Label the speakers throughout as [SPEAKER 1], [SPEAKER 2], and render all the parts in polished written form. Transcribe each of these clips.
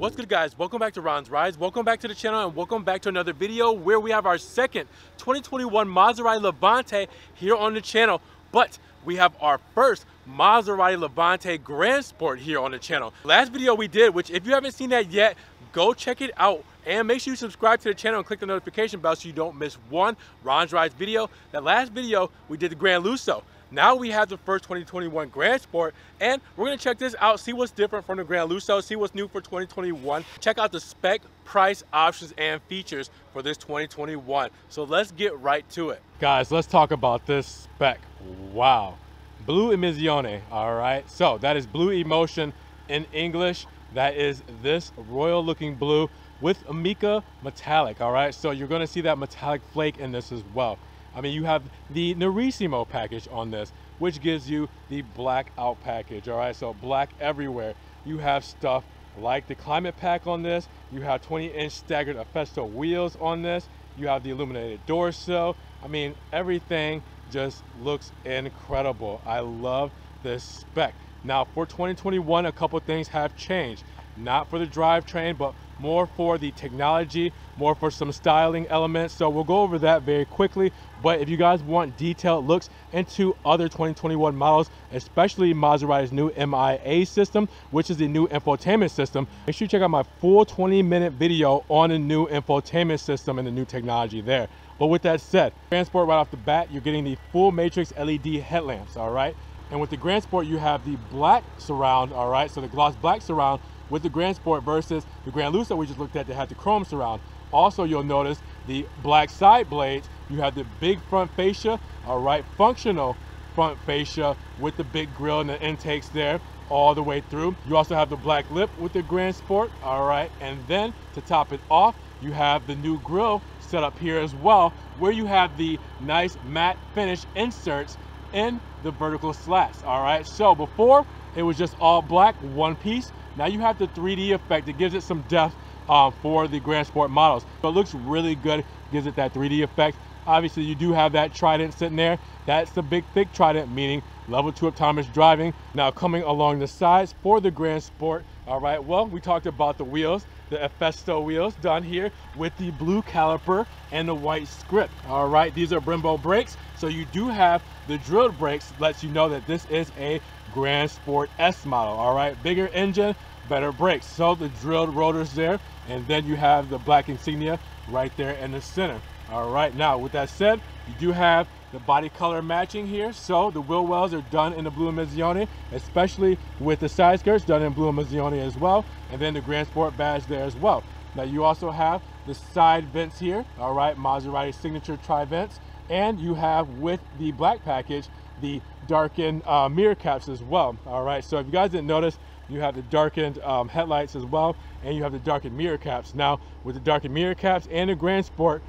[SPEAKER 1] What's good, guys? Welcome back to Ron's Rides. Welcome back to the channel and welcome back to another video where we have our second 2021 Maserati Levante here on the channel. But we have our first Maserati Levante Grand Sport here on the channel. Last video we did, which if you haven't seen that yet, go check it out. And make sure you subscribe to the channel and click the notification bell so you don't miss one Ron's Rides video. That last video, we did the Grand Lusso. Now we have the first 2021 Grand Sport, and we're gonna check this out, see what's different from the Grand Lusso, see what's new for 2021. Check out the spec, price, options, and features for this 2021. So let's get right to it. Guys, let's talk about this spec. Wow. Blue Emissione, all right? So that is Blue Emotion in English. That is this royal looking blue with Amica metallic, all right? So you're gonna see that metallic flake in this as well. I mean, you have the Nerissimo package on this, which gives you the black out package, all right? So black everywhere. You have stuff like the climate pack on this. You have 20-inch staggered Afesto wheels on this. You have the illuminated door sill. I mean, everything just looks incredible. I love this spec. Now, for 2021, a couple things have changed. Not for the drivetrain, but more for the technology, more for some styling elements. So we'll go over that very quickly. But if you guys want detailed looks into other 2021 models, especially Maserati's new MIA system, which is the new infotainment system, make sure you check out my full 20-minute video on the new infotainment system and the new technology there. But with that said, Grand Sport right off the bat, you're getting the full matrix LED headlamps, all right? And with the Grand Sport, you have the black surround, all right? So the gloss black surround with the Grand Sport versus the Grand Lusso we just looked at that had the chrome surround. Also, you'll notice the black side blades. You have the big front fascia, all right, functional front fascia with the big grille and the intakes there all the way through. You also have the black lip with the Grand Sport, all right, and then to top it off, you have the new grille set up here as well, where you have the nice matte finish inserts in the vertical slats, all right? So before, it was just all black, one piece. Now you have the 3D effect. It gives it some depth for the Grand Sport models. So it looks really good, gives it that 3D effect. Obviously, you do have that Trident sitting there. That's the big, thick Trident, meaning level 2 autonomous driving. Now coming along the sides for the Grand Sport, all right, well, we talked about the wheels, the Afesto wheels done here with the blue caliper and the white script, all right? These are Brembo brakes, so you do have the drilled brakes, lets you know that this is a Grand Sport S model, all right? Bigger engine, better brakes. So the drilled rotors there, and then you have the black insignia right there in the center. All right, now with that said, you do have the body color matching here. So the wheel wells are done in the Blue Emissione, especially with the side skirts done in Blue Emissione as well, and then the Grand Sport badge there as well. Now you also have the side vents here, all right, Maserati signature tri-vents, and you have with the black package the darkened mirror caps as well, all right? So if you guys didn't notice, you have the darkened headlights as well, and you have the darkened mirror caps. Now with the darkened mirror caps and the Grand Sport,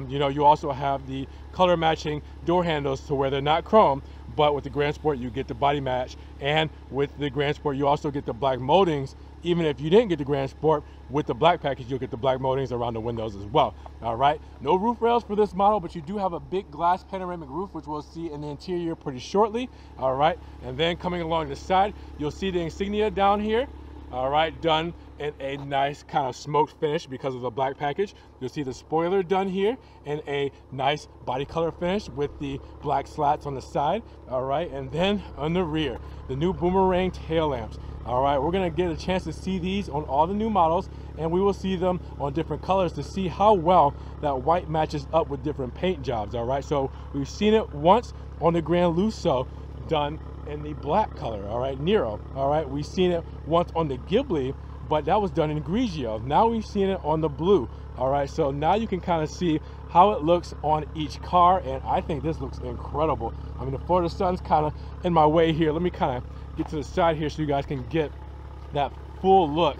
[SPEAKER 1] you know, you also have the color matching door handles to where they're not chrome, but with the Grand Sport you get the body match, and with the Grand Sport you also get the black moldings. Even if you didn't get the Grand Sport, with the black package, you'll get the black moldings around the windows as well, all right? No roof rails for this model, but you do have a big glass panoramic roof, which we'll see in the interior pretty shortly, all right? And then coming along the side, you'll see the insignia down here, all right, done in a nice kind of smoked finish because of the black package. You'll see the spoiler done here in a nice body color finish with the black slats on the side, all right? And then on the rear, the new boomerang tail lamps. All right, we're gonna get a chance to see these on all the new models, and we will see them on different colors to see how well that white matches up with different paint jobs, all right? So we've seen it once on the Grand Lusso done in the black color, all right, Nero, all right? We've seen it once on the Ghibli, but that was done in Grigio. Now we've seen it on the blue, all right? So now you can kind of see how it looks on each car, and I think this looks incredible. I mean, the Florida sun's kind of in my way here. Let me kind of get to the side here so you guys can get that full look.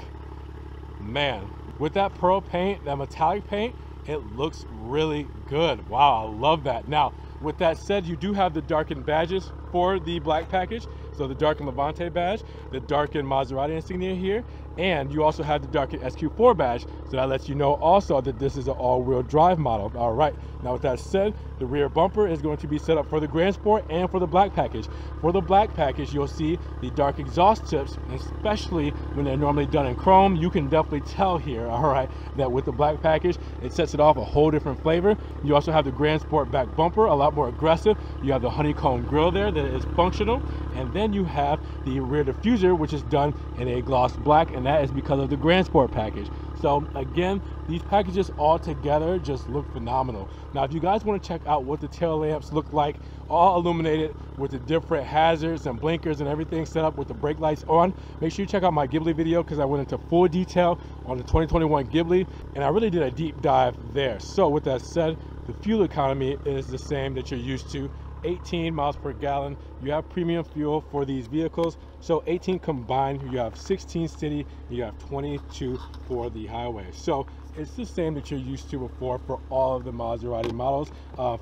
[SPEAKER 1] Man, with that pearl paint, that metallic paint, it looks really good. Wow, I love that. Now, with that said, you do have the darkened badges for the black package. So the darkened Levante badge, the darkened Maserati insignia here, And you also have the Darkin SQ4 badge, so that lets you know also that this is an all-wheel drive model. All right, now with that said, the rear bumper is going to be set up for the Grand Sport and for the black package. For the black package, you'll see the dark exhaust tips, especially when they're normally done in chrome. You can definitely tell here, all right, that with the black package, it sets it off a whole different flavor. You also have the Grand Sport back bumper, a lot more aggressive. You have the honeycomb grille there that is functional, and then you have the rear diffuser, which is done in a gloss black, and that is because of the Grand Sport package. So again, these packages all together just look phenomenal. Now, if you guys want to check out what the tail lamps look like, all illuminated with the different hazards and blinkers and everything set up with the brake lights on, make sure you check out my Ghibli video, because I went into full detail on the 2021 Ghibli, and I really did a deep dive there. So with that said, the fuel economy is the same that you're used to. 18 miles per gallon. You have premium fuel for these vehicles, so 18 combined. You have 16 city, you have 22 for the highway. So it's the same that you're used to before for all of the Maserati models.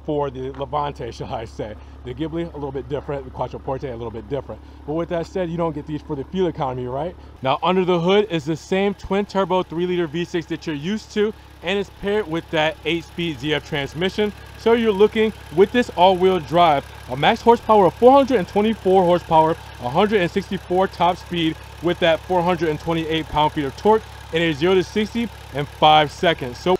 [SPEAKER 1] For the Levante, shall I say. The Ghibli, a little bit different. The Quattroporte, a little bit different. But with that said, you don't get these for the fuel economy, right? Now, under the hood is the same twin turbo 3-liter V6 that you're used to, and it's paired with that 8-speed ZF transmission. So you're looking, with this all-wheel drive, a max horsepower of 424 horsepower, 164 top speed with that 428 pound-feet of torque, and a 0 to 60 in 5 seconds. So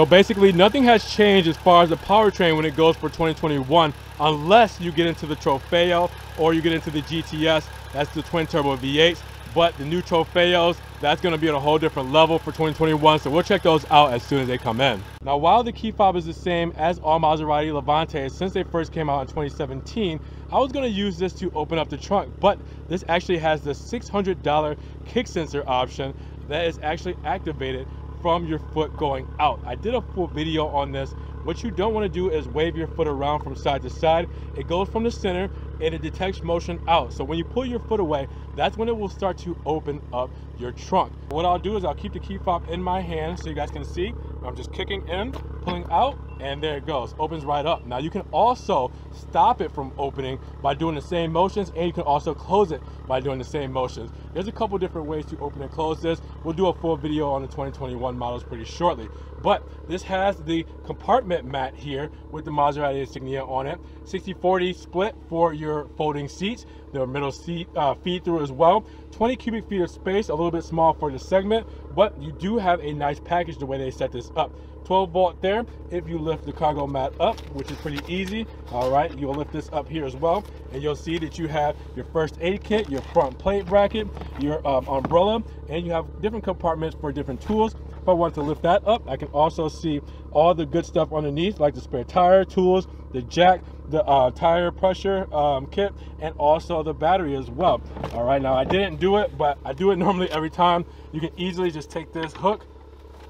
[SPEAKER 1] basically nothing has changed as far as the powertrain when it goes for 2021, unless you get into the Trofeo or you get into the GTS. That's the twin turbo V8s. But the new Trofeos, that's going to be at a whole different level for 2021, so we'll check those out as soon as they come in. Now, while the key fob is the same as all Maserati Levantes since they first came out in 2017, I was going to use this to open up the trunk, but this actually has the $600 kick sensor option that is actually activated from your foot going out. I did a full video on this. What you don't want to do is wave your foot around from side to side. It goes from the center and it detects motion out. So when you pull your foot away, that's when it will start to open up your trunk. What I'll do is I'll keep the key fob in my hand so you guys can see. I'm just kicking in, pulling out, and there it goes. Opens right up. Now you can also stop it from opening by doing the same motions, and you can also close it by doing the same motions. There's a couple different ways to open and close this. We'll do a full video on the 2021 models pretty shortly. But this has the compartment mat here with the Maserati insignia on it. 60-40 split for your folding seats. The middle seat feed through as well. 20 cubic feet of space, a little bit small for the segment, but you do have a nice package the way they set this up. 12 volt there. If you lift the cargo mat up, which is pretty easy, all right, you'll lift this up here as well, and you'll see that you have your first aid kit, your front plate bracket, your umbrella, and you have different compartments for different tools. If I want to lift that up, I can also see all the good stuff underneath, like the spare tire, tools, the jack, the tire pressure kit, and also the battery as well. All right, now I didn't do it, but I do it normally every time. You can easily just take this hook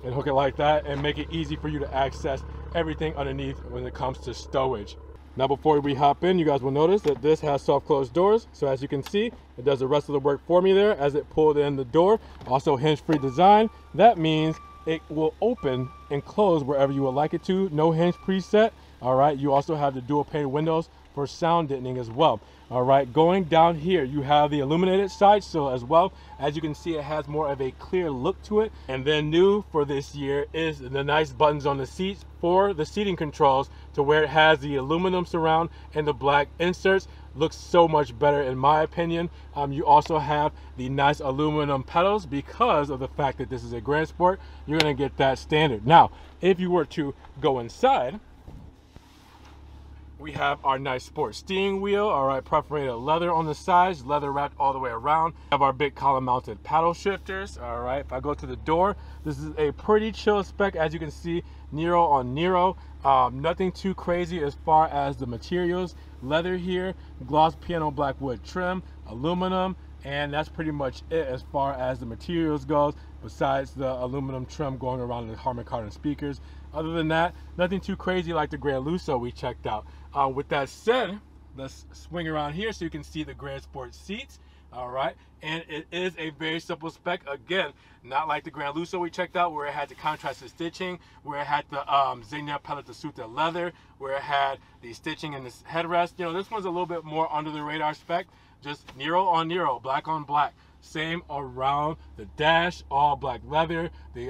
[SPEAKER 1] and hook it like that and make it easy for you to access everything underneath when it comes to stowage. Now, before we hop in, you guys will notice that this has soft closed doors. So as you can see, it does the rest of the work for me there as it pulled in the door. Also hinge-free design. That means it will open and close wherever you would like it to. No hinge preset. All right, you also have the dual pane windows for sound deadening as well. All right, going down here, you have the illuminated side sill as well. As you can see, it has more of a clear look to it. And then new for this year is the nice buttons on the seats for the seating controls, to where it has the aluminum surround and the black inserts. Looks so much better in my opinion. You also have the nice aluminum pedals because of the fact that this is a Grand Sport. You're gonna get that standard. Now, if you were to go inside, we have our nice sport steering wheel, all right, perforated leather on the sides, leather wrapped all the way around. We have our big column mounted paddle shifters, all right. If I go to the door, this is a pretty chill spec, as you can see, Nero on Nero. Nothing too crazy as far as the materials. Leather here, gloss piano black wood trim, aluminum, and that's pretty much it as far as the materials goes, besides the aluminum trim going around the Harman Kardon speakers. Other than that, nothing too crazy like the Gran Lusso we checked out. With that said, let's swing around here so you can see the Grand Sport seats. All right, and it is a very simple spec. Again, not like the Gran Lusso we checked out, where it had the contrasted stitching, where it had the Zegna pellet to suit the leather, where it had the stitching in the headrest. You know, this one's a little bit more under the radar spec. Just Nero on Nero, black on black. Same around the dash, all black leather, the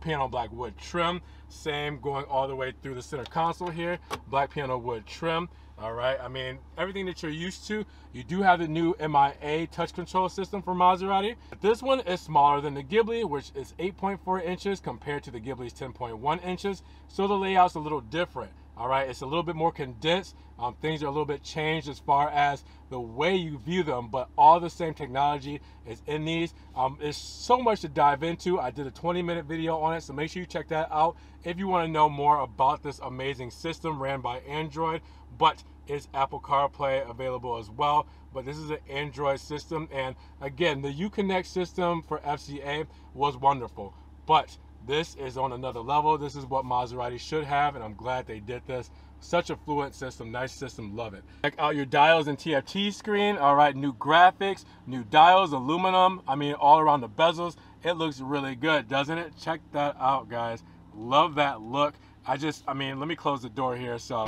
[SPEAKER 1] piano black wood trim. Same going all the way through the center console here, black piano wood trim. All right, I mean, everything that you're used to. You do have the new MIA touch control system for Maserati. This one is smaller than the Ghibli, which is 8.4 inches compared to the Ghibli's 10.1 inches. So the layout's a little different. All right, it's a little bit more condensed. Things are a little bit changed as far as the way you view them, but all the same technology is in these. There's so much to dive into. I did a 20-minute video on it, so make sure you check that out if you want to know more about this amazing system ran by Android. But it's Apple CarPlay available as well. But this is an Android system, and again, the Uconnect system for FCA was wonderful, but this is on another level. This is what Maserati should have, and I'm glad they did this. Such a fluent system, nice system, love it. Check out your dials and TFT screen. All right, new graphics, new dials, aluminum. I mean, all around the bezels. It looks really good, doesn't it? Check that out, guys. Love that look. I mean, let me close the door here. So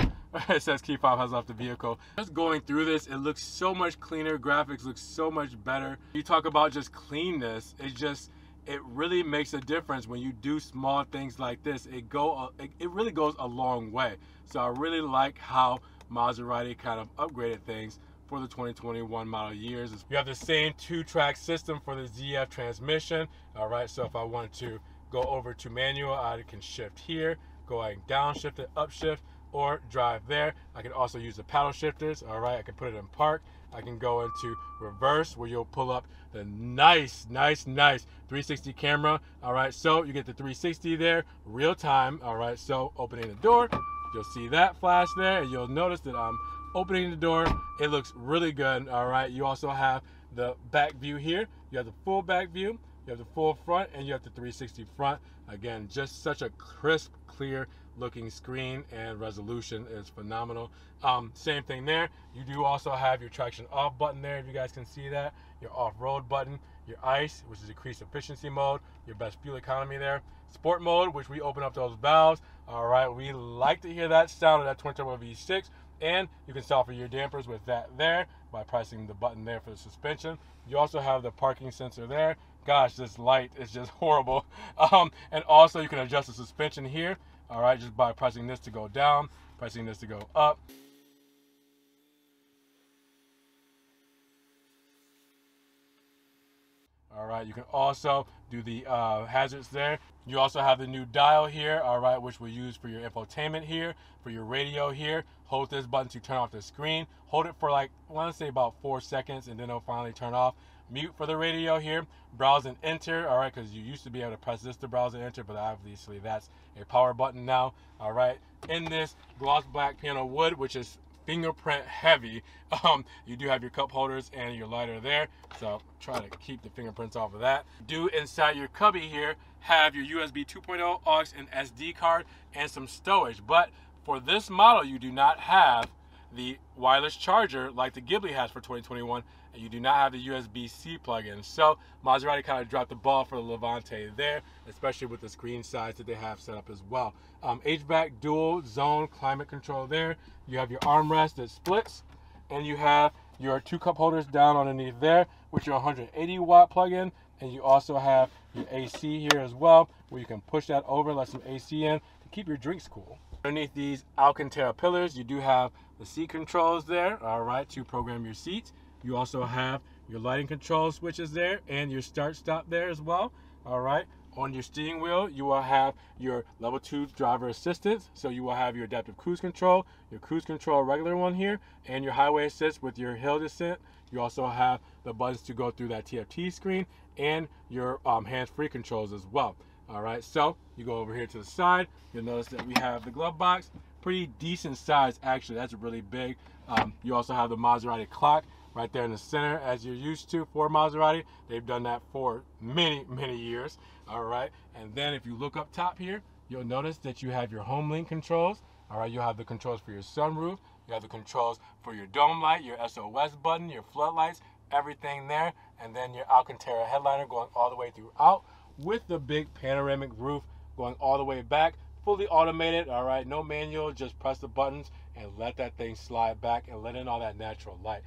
[SPEAKER 1] it says key fob has left the vehicle. Just going through this, it looks so much cleaner. Graphics look so much better. You talk about just cleanness. It really makes a difference when you do small things like this. It really goes a long way. So I really like how Maserati kind of upgraded things for the 2021 model years. You have the same 2-track system for the ZF transmission. All right, so if I wanted to go over to manual, I can shift here, go ahead and downshift it, upshift, or drive there. I can also use the paddle shifters. All right, I can put it in park. I can go into reverse, where you'll pull up the nice 360 camera. All right, so you get the 360 there, real time. All right, so opening the door, you'll see that flash there, and you'll notice that I'm opening the door. It looks really good. All right, you also have the back view here. You have the full back view, you have the full front, and you have the 360 front. Again, just such a crisp, clear looking screen, and resolution is phenomenal. Same thing there. You do also have your traction off button there, if you guys can see that. Your off-road button, your ICE, which is increased efficiency mode, your best fuel economy there. Sport mode, which we open up those valves. All right, we like to hear that sound of that twin turbo V6. And you can soften your dampers with that there by pressing the button there for the suspension. You also have the parking sensor there. Gosh, this light is just horrible. And also you can adjust the suspension here. All right, just by pressing this to go down, pressing this to go up. All right, you can also do the hazards there. You also have the new dial here, all right, which we use for your infotainment here, for your radio here. Hold this button to turn off the screen. Hold it for like, I want to say about 4 seconds, and then it'll finally turn off. Mute for the radio here. Browse and enter, all right, because you used to be able to press this to browse and enter, but obviously that's a power button now, all right. In this gloss black piano wood, which is fingerprint heavy, you do have your cup holders and your lighter there, so try to keep the fingerprints off of that. Do inside your cubby here have your USB 2.0 aux and SD card and some stowage, but for this model you do not have the wireless charger like the Ghibli has for 2021, and you do not have the USB-C plug-in. So Maserati kind of dropped the ball for the Levante there, especially with the screen size that they have set up as well. HVAC dual zone climate control there. You have your armrest that splits, and you have your 2 cup holders down underneath there with your 180 watt plug-in, and you also have your AC here as well, where you can push that over, let some AC in to keep your drinks cool. Underneath these Alcantara pillars, you do have the seat controls there, all right, to program your seats. You also have your lighting control switches there and your start stop there as well, all right. On your steering wheel, you will have your level 2 driver assistance. So you will have your adaptive cruise control, your cruise control regular one here, and your highway assist with your hill descent. You also have the buttons to go through that TFT screen and your hands-free controls as well. All right, so you go over here to the side, you'll notice that we have the glove box, pretty decent size actually, that's really big. You also have the Maserati clock right there in the center, as you're used to for Maserati. They've done that for many years. All right, and then if you look up top here, you'll notice that you have your HomeLink controls. All right, you'll have the controls for your sunroof, you have the controls for your dome light, your SOS button, your floodlights, everything there. And then your Alcantara headliner going all the way throughout with the big panoramic roof going all the way back. Fully automated, all right, no manual, just press the buttons and let that thing slide back and let in all that natural light.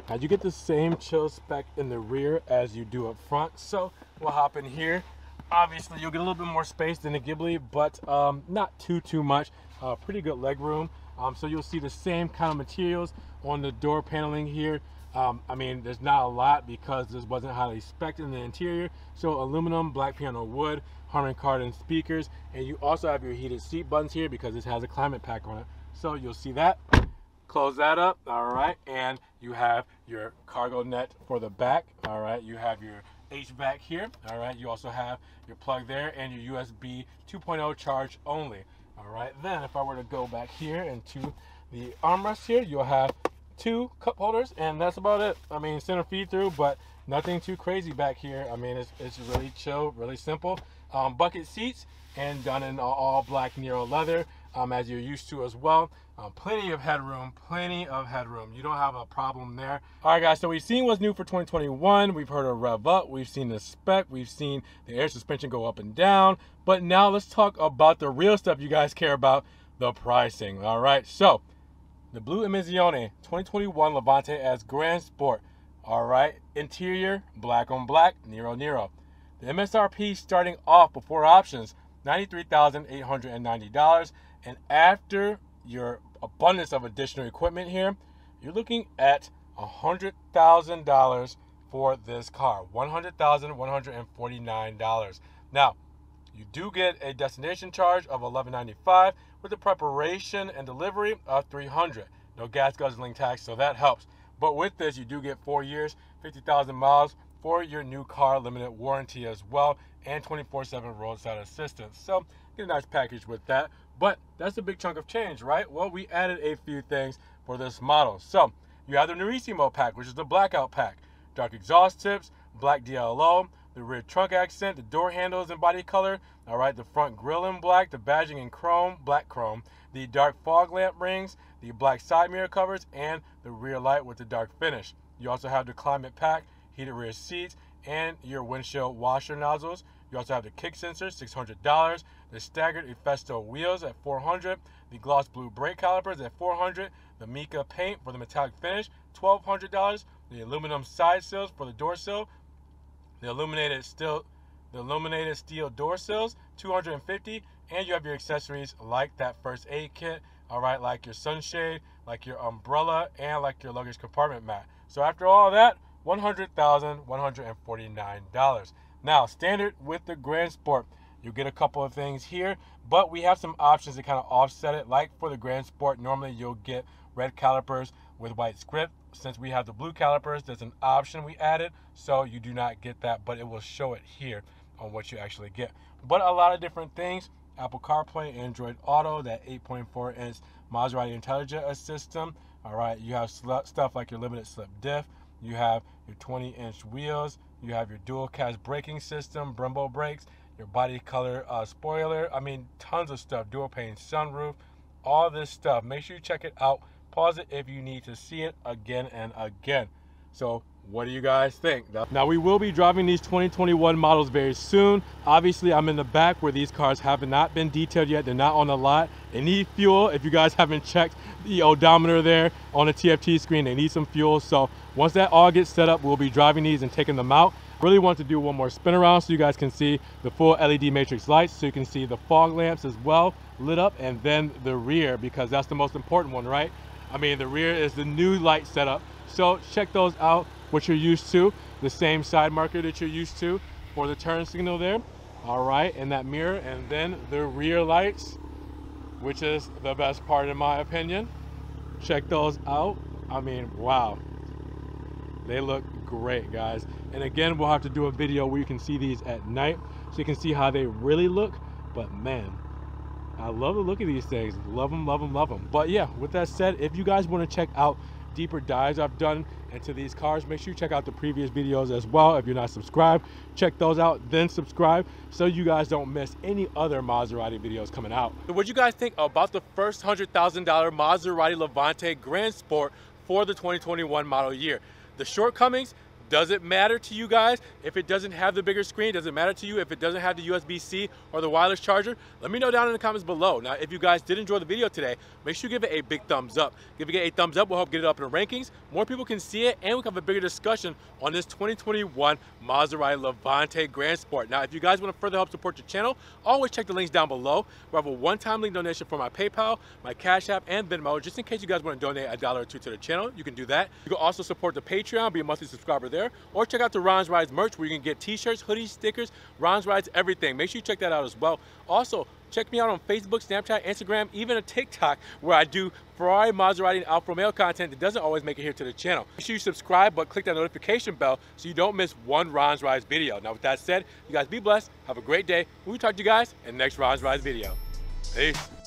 [SPEAKER 1] Now you get the same chill spec in the rear as you do up front. So we'll hop in here. Obviously you'll get a little bit more space than the Ghibli, but not too much. Pretty good leg room. So you'll see the same kind of materials on the door paneling here. I mean, there's not a lot because this wasn't highly spec'd in the interior. So aluminum, black piano wood, Harman Kardon speakers, and you also have your heated seat buttons here because this has a climate pack on it. So you'll see that. Close that up, all right, and you have your cargo net for the back, all right. You have your HVAC here, all right. You also have your plug there and your USB 2.0 charge only, all right. Then if I were to go back here into the armrest here, you'll have 2 cup holders, and that's about it. I mean, center feed through, but nothing too crazy back here. I mean, it's really chill, really simple. Bucket seats and done in all black Nero leather, as you're used to as well. Plenty of headroom, You don't have a problem there. All right, guys, so we've seen what's new for 2021. We've heard of rev up, we've seen the spec, we've seen the air suspension go up and down, but now let's talk about the real stuff you guys care about, the pricing. All right, so the Blu Emissione 2021 Levante S Grand Sport. All right, interior, black on black, Nero. The MSRP starting off before options, $93,890. And after your abundance of additional equipment here, you're looking at $100,000 for this car, $100,149. Now, you do get a destination charge of $1,195 with the preparation and delivery of $300. No gas guzzling tax, so that helps. But with this, you do get 4 years, 50,000 miles for your new car limited warranty as well, and 24/7 roadside assistance. So get a nice package with that. But that's a big chunk of change, right? Well, we added a few things for this model. So you have the Nerissimo pack, which is the blackout pack. Dark exhaust tips, black DLO, the rear trunk accent, the door handles in body color, all right, the front grille in black, the badging in chrome, black chrome, the dark fog lamp rings, the black side mirror covers, and the rear light with the dark finish. You also have the climate pack, heated rear seats, and your windshield washer nozzles. You also have the kick sensor, $600, the staggered Efesto wheels at $400, the gloss blue brake calipers at $400, the Mica paint for the metallic finish, $1,200, the aluminum side sills for the door sill, the illuminated steel door sills, $250, and you have your accessories like that first aid kit, all right, like your sunshade, like your umbrella, and like your luggage compartment mat. So after all that, $100,149. Now, standard with the Grand Sport, you get a couple of things here, but we have some options to kind of offset it. Like for the Grand Sport, normally you'll get red calipers with white script. Since we have the blue calipers, there's an option we added, so you do not get that, but it will show it here on what you actually get. But a lot of different things: Apple CarPlay, Android Auto, that 8.4-inch Maserati Intelligent system. All right, you have stuff like your limited slip diff. You have your 20-inch wheels. You have your dual cast braking system, Brembo brakes, your body color spoiler. I mean, tons of stuff. Dual pane sunroof, all this stuff. Make sure you check it out. Pause it if you need to see it again and again. So what do you guys think? Now, we will be driving these 2021 models very soon. Obviously, I'm in the back where these cars have not been detailed yet. They're not on the lot. They need fuel. If you guys haven't checked the odometer there on the TFT screen, they need some fuel. So once that all gets set up, we'll be driving these and taking them out. Really want to do one more spin around so you guys can see the full LED matrix lights, so you can see the fog lamps as well lit up, and then the rear, because that's the most important one, right? I mean, the rear is the new light setup. So check those out, what you're used to, the same side marker that you're used to for the turn signal there. All right, and that mirror, and then the rear lights, which is the best part in my opinion. Check those out. I mean, wow. They look great, guys. And again, we'll have to do a video where you can see these at night so you can see how they really look. But man, I love the look of these things. Love them, love them, love them. But yeah, with that said, if you guys want to check out deeper dives I've done into these cars, make sure you check out the previous videos as well. If you're not subscribed, check those out, then subscribe so you guys don't miss any other Maserati videos coming out. So what do you guys think about the first $100,000 Maserati Levante Grand Sport for the 2021 model year? the shortcomings, does it matter to you guys if it doesn't have the bigger screen? Does it matter to you if it doesn't have the USB-C or the wireless charger? Let me know down in the comments below. Now, if you guys did enjoy the video today, make sure you give it a big thumbs up. If you get a thumbs up, we'll help get it up in the rankings. More people can see it, and we can have a bigger discussion on this 2021 Maserati Levante Grand Sport. Now, if you guys want to further help support the channel, always check the links down below. We have a one-time link donation for my PayPal, my Cash App, and Venmo. Just in case you guys want to donate $1 or $2 to the channel, you can do that. You can also support the Patreon, be a monthly subscriber there, or check out the Ron's Rides merch where you can get t-shirts, hoodies, stickers, Ron's Rides, everything. Make sure you check that out as well. Also, check me out on Facebook, Snapchat, Instagram, even a TikTok where I do Ferrari, Maserati, and Alfa Romeo content that doesn't always make it here to the channel. Make sure you subscribe, but click that notification bell so you don't miss one Ron's Rides video. Now with that said, you guys be blessed, have a great day. We'll talk to you guys in the next Ron's Rides video. Peace.